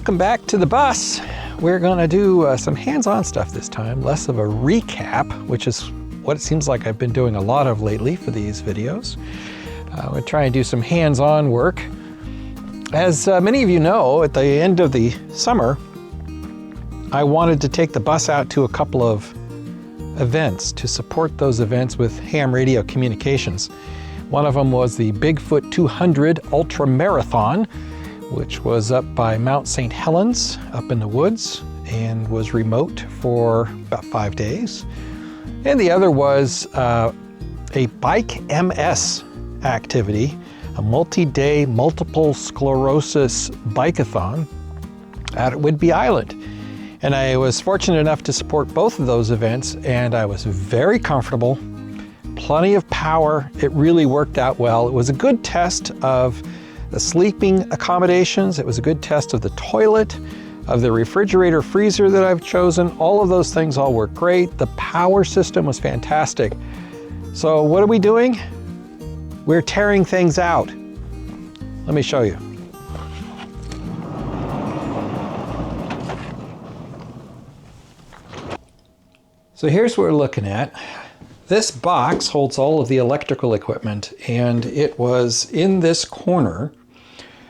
Welcome back to the bus. We're going to do some hands-on stuff this time, less of a recap, which is what it seems like I've been doing a lot of lately for these videos. We're trying to do some hands-on work. As many of you know, at the end of the summer, I wanted to take the bus out to a couple of events to support those events with ham radio communications. One of them was the Bigfoot 200 Ultra Marathon, which was up by Mount St. Helens up in the woods and was remote for about 5 days. And the other was a Bike MS activity, a multi-day multiple sclerosis bike-a-thon out at Whidbey Island. And I was fortunate enough to support both of those events, and I was very comfortable, plenty of power. It really worked out well. It was a good test of the sleeping accommodations. It was a good test of the toilet, of the refrigerator freezer that I've chosen. All of those things all worked great. The power system was fantastic. So what are we doing? We're tearing things out. Let me show you. So here's what we're looking at. This box holds all of the electrical equipment, and it was in this corner,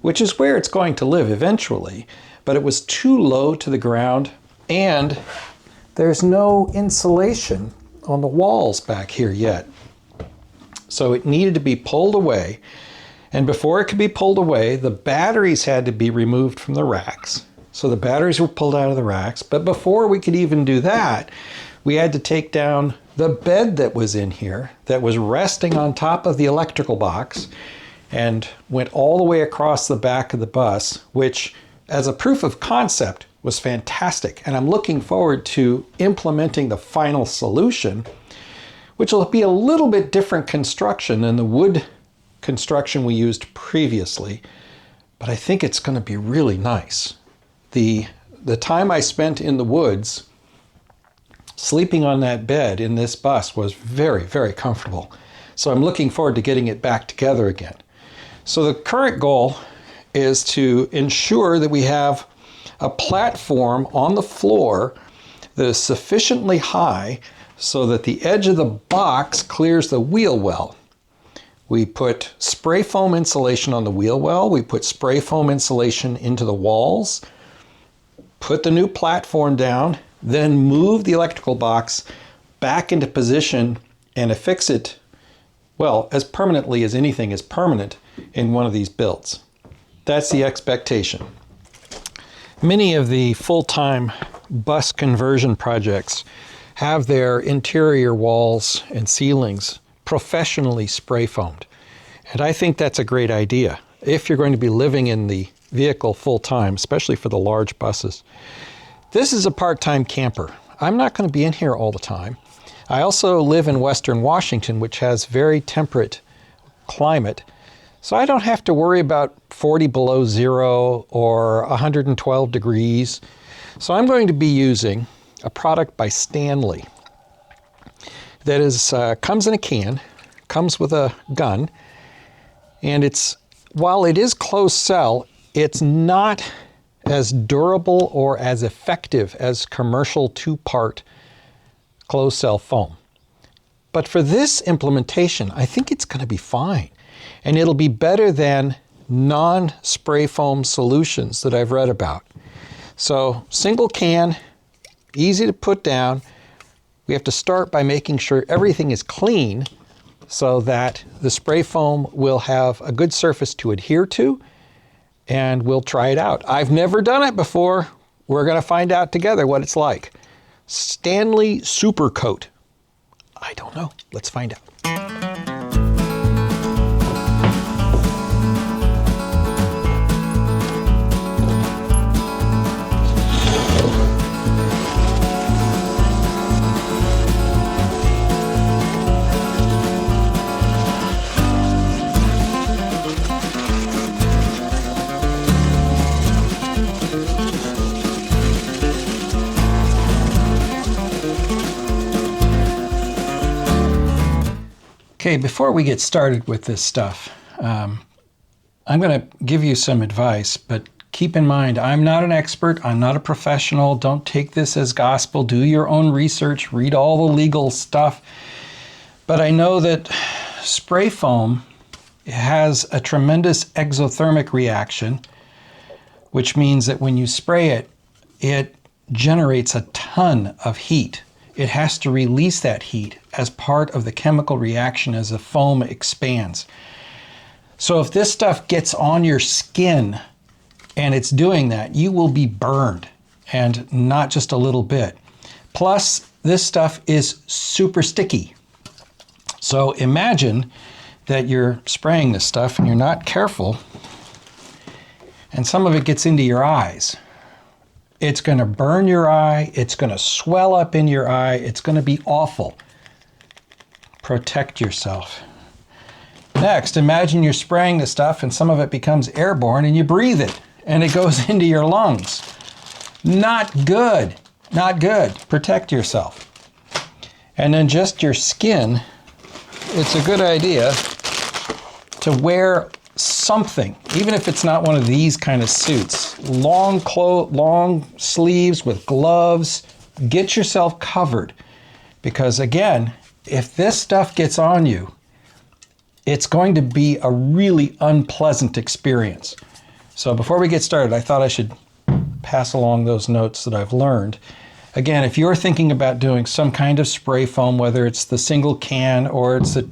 which is where it's going to live eventually, but it was too low to the ground, and there's no insulation on the walls back here yet. So it needed to be pulled away, and before it could be pulled away, the batteries had to be removed from the racks. So the batteries were pulled out of the racks, but before we could even do that, we had to take down the bed that was in here that was resting on top of the electrical box and went all the way across the back of the bus, which as a proof of concept was fantastic. And I'm looking forward to implementing the final solution, which will be a little bit different construction than the wood construction we used previously, but I think it's going to be really nice. The time I spent in the woods sleeping on that bed in this bus was very, very comfortable. So I'm looking forward to getting it back together again. So the current goal is to ensure that we have a platform on the floor that is sufficiently high so that the edge of the box clears the wheel well. We put spray foam insulation on the wheel well. We put spray foam insulation into the walls, put the new platform down, then move the electrical box back into position and affix it, well, as permanently as anything is permanent in one of these builds. That's the expectation. Many of the full-time bus conversion projects have their interior walls and ceilings professionally spray foamed. And I think that's a great idea if you're going to be living in the vehicle full-time, especially for the large buses. This is a part-time camper. I'm not going to be in here all the time. I also live in Western Washington, which has very temperate climate, so I don't have to worry about 40 below zero or 112 degrees. So I'm going to be using a product by Stanley that is comes in a can, comes with a gun, and while it is closed cell, it's not as durable or as effective as commercial two-part closed cell foam. But for this implementation, I think it's going to be fine. And it'll be better than non-spray foam solutions that I've read about. So single can, easy to put down. We have to start by making sure everything is clean so that the spray foam will have a good surface to adhere to, and we'll try it out. I've never done it before. We're going to find out together what it's like. Stanley Super Coat. I don't know. Let's find out. Okay, before we get started with this stuff, I'm going to give you some advice, but Keep in mind, I'm not an expert. I'm not a professional. Don't take this as gospel. Do your own research. Read all the legal stuff. But I know that spray foam has a tremendous exothermic reaction, which means that when you spray it, it generates a ton of heat. It has to release that heat as part of the chemical reaction as the foam expands. So if this stuff gets on your skin and it's doing that, you will be burned, and not just a little bit. Plus, this stuff is super sticky. So imagine that you're spraying this stuff and you're not careful, and some of it gets into your eyes. It's going to burn your eye. It's going to swell up in your eye. It's going to be awful. Protect yourself. Next, imagine you're spraying the stuff and some of it becomes airborne and you breathe it and it goes into your lungs. Not good. Not good. Protect yourself. And then just your skin, it's a good idea to wear something, even if it's not one of these kind of suits. Long sleeves with gloves. Get yourself covered, because again, if this stuff gets on you, it's going to be a really unpleasant experience. So before we get started, I thought I should pass along those notes that I've learned. Again, if you're thinking about doing some kind of spray foam, whether it's the single can or it's the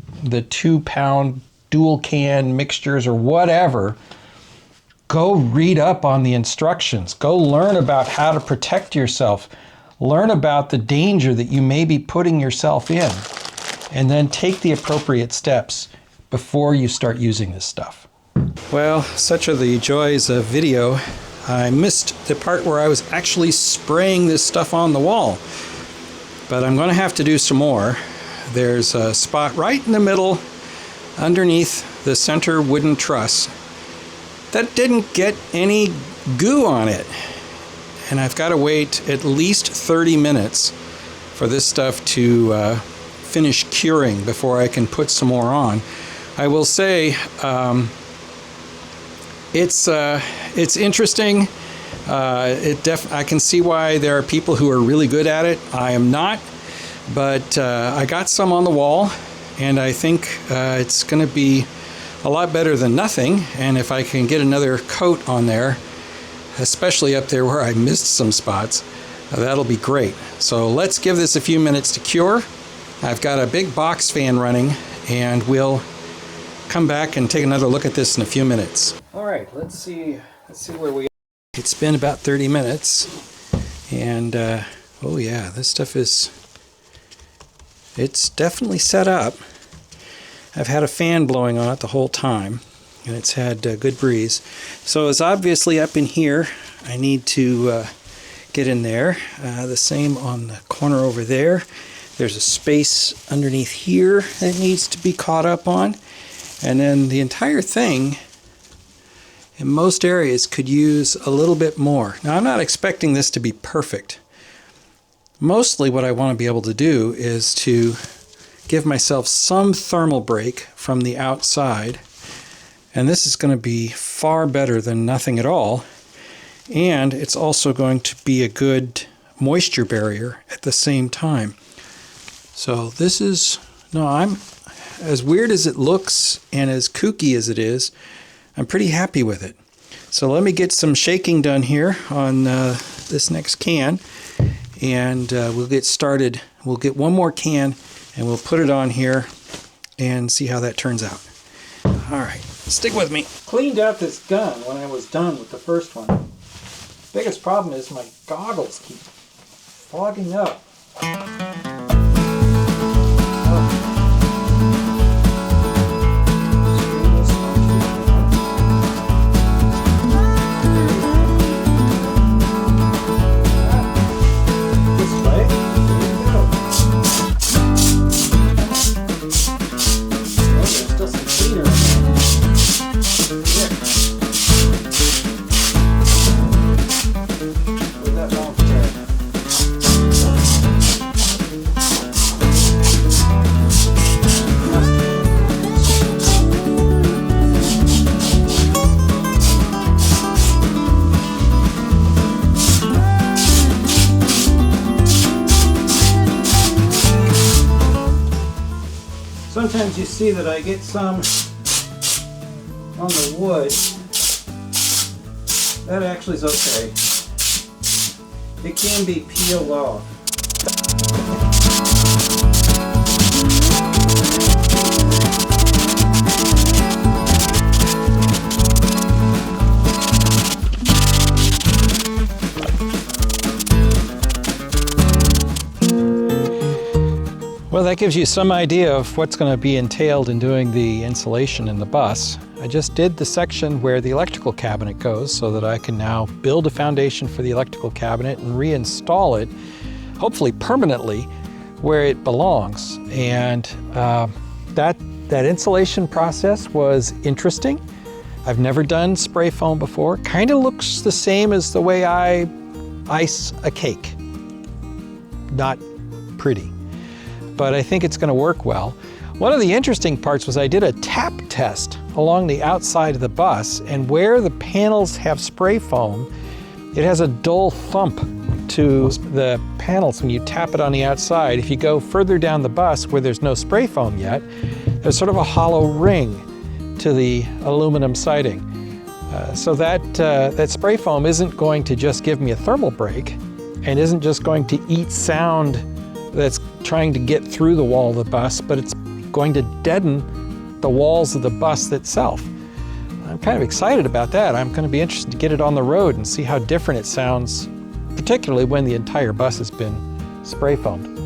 2-pound dual can mixtures or whatever, go read up on the instructions. Go learn about how to protect yourself. Learn about the danger that you may be putting yourself in, and then take the appropriate steps before you start using this stuff. Well, such are the joys of video. I missed the part where I was actually spraying this stuff on the wall, but I'm going to have to do some more. There's a spot right in the middle underneath the center wooden truss that didn't get any goo on it, and I've got to wait at least 30 minutes for this stuff to finish curing before I can put some more on. I will say it's interesting. I can see why there are people who are really good at it. I am not, but I got some on the wall, and I think it's going to be a lot better than nothing. And if I can get another coat on there, especially up there where I missed some spots, that'll be great. So let's give this a few minutes to cure. I've got a big box fan running, and we'll come back and take another look at this in a few minutes. All right, let's see where we are. It's been about 30 minutes, and oh yeah, this stuff it's definitely set up. I've had a fan blowing on it the whole time, and it's had good breeze. So it's obviously up in here. I need to get in there. The same on the corner over there. There's a space underneath here that needs to be caught up on. And then the entire thing, in most areas, could use a little bit more. Now, I'm not expecting this to be perfect. Mostly what I want to be able to do is to give myself some thermal break from the outside. And this is going to be far better than nothing at all. And it's also going to be a good moisture barrier at the same time. So this is, I'm as weird as it looks and as kooky as it is, I'm pretty happy with it. So let me get some shaking done here on this next can, and we'll get started. We'll get one more can and we'll put it on here and see how that turns out. All right, stick with me. Cleaned out this gun when I was done with the first one. Biggest problem is my goggles keep fogging up. sometimes you see that I get some on the wood. That actually is okay. It can be peeled off. Well, that gives you some idea of what's going to be entailed in doing the insulation in the bus. I just did the section where the electrical cabinet goes so that I can now build a foundation for the electrical cabinet and reinstall it, hopefully permanently, where it belongs. And that insulation process was interesting. I've never done spray foam before. Kind of looks the same as the way I ice a cake. Not pretty, but I think it's going to work well. One of the interesting parts was I did a tap test along the outside of the bus, and where the panels have spray foam, it has a dull thump to the panels when you tap it on the outside. If you go further down the bus where there's no spray foam yet, there's sort of a hollow ring to the aluminum siding. So that spray foam isn't going to just give me a thermal break and isn't just going to eat sound that's trying to get through the wall of the bus, but it's going to deaden the walls of the bus itself. I'm kind of excited about that. I'm going to be interested to get it on the road and see how different it sounds, particularly when the entire bus has been spray foamed.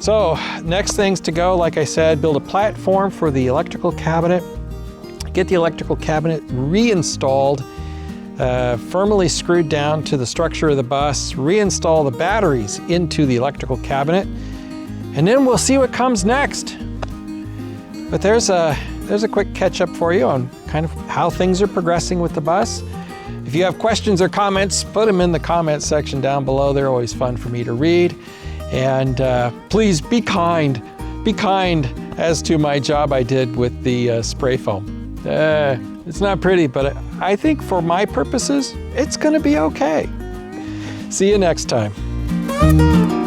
So next things to go, like I said, build a platform for the electrical cabinet, get the electrical cabinet reinstalled, firmly screwed down to the structure of the bus, reinstall the batteries into the electrical cabinet, and then we'll see what comes next. But there's a quick catch-up for you on kind of how things are progressing with the bus. If you have questions or comments, put them in the comments section down below. They're always fun for me to read. And please be kind as to my job I did with the spray foam. It's not pretty, but I think for my purposes, it's going to be okay. See you next time.